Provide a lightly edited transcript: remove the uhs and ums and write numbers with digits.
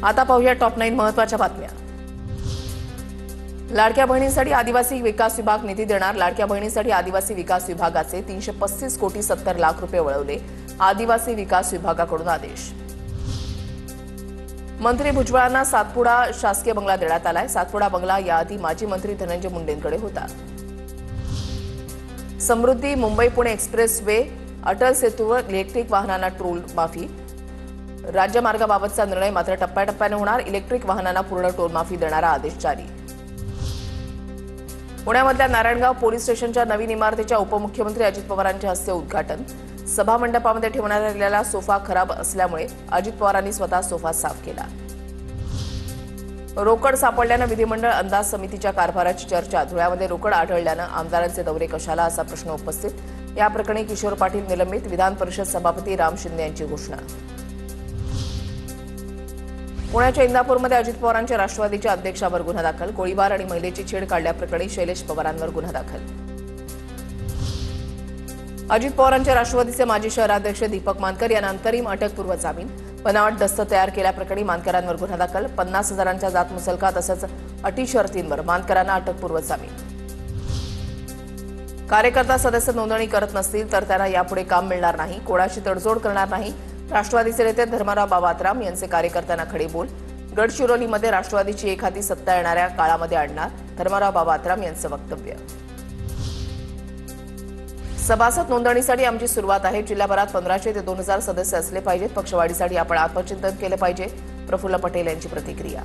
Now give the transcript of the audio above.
आता पाहूया टॉप 9 महत्त्वाच्या बातम्या। लाडक्या बहिणींसाठी आदिवासी विकास विभाग निधी देणार। लाडक्या बहिणींसाठी आदिवासी विकास विभागाचे 335 कोटी 70 लाख रुपये वळवले। आदिवासी विकास विभागाकडून आदेश। मंत्री भुजबळांना सातपुडा शासकीय बंगला देण्यात आलाय। सातपुडा बंगला याआधी माजी मंत्री धनंजय मुंडेंकडे होता। समृद्धी मुंबई पुणे एक्सप्रेस वे अटल सेतूवर इलेक्ट्रिक वाहनांना टोल माफी। राज्यमार्गाबाबतचा निर्णय मात्र टप्प्याटप्प्याने होणार। इलेक्ट्रिक वाहनांना पूर्ण टोल माफी देणारा आदेश जारी। पुण्यामधल्या नारायणगाव पोलीस स्टेशनच्या नवीन इमारतीच्या उपमुख्यमंत्री अजित पवारांच्या हस्ते उद्घाटन। सभा मंडपामध्ये ठेवण्यात आलेला सोफा खराब असल्यामुळे अजित पवारांनी स्वतः सोफा साफ केला। रोकड सापडल्यानं विधिमंडळ अंदाज समितीच्या कारभाराची चर्चा। धुळ्यामध्ये रोकड आढळल्यानं आमदारांचे दौरे कशाला असा प्रश्न उपस्थित। या प्रकरणी किशोर पाटील निलंबित। विधान परिषद सभापती राम शिंदे यांची घोषणा। पुण्याच्या इंदापूरमध्ये अजित पवारांच्या राष्ट्रवादीच्या अध्यक्षावर गुन्हा दाखल। गोळीबार आणि महिलेची छेड काढल्याप्रकरणी शैलेश पवारांवर गुन्हा दाखल। अजित पवारांच्या राष्ट्रवादीचे माजी शहराध्यक्ष दीपक मानकर यांना अंतरिम अटकपूर्व जामीन। बनावट दस्त तयार केल्याप्रकरणी मानकरांवर गुन्हा दाखल। 50,000चा जात मुसलका तसंच अटी शर्तींवर मानकरांना अटकपूर्व जामीन। कार्यकर्ता सदस्य नोंदणी करत नसतील तर त्यांना यापुढे काम मिळणार नाही। कोणाशी तडजोड करणार नाही। राष्ट्रवादीचे नेते धर्मराव बाबात्राम यांचे कार्यकर्त्यांना खडे बोल। गडचिरोलीमध्ये राष्ट्रवादीची एखादी सत्ता येणाऱ्या काळामध्ये आणणार। धर्मराव बाबात्राम यांचं वक्तव्य। सभासद नोंदणीसाठी आमची सुरुवात आहे। जिल्हाभरात 1500 ते 2000 सदस्य असले पाहिजेत। पक्षवाढीसाठी आपण आत्मचिंतन केले पाहिजे। प्रफुल्ल पटेल यांची प्रतिक्रिया।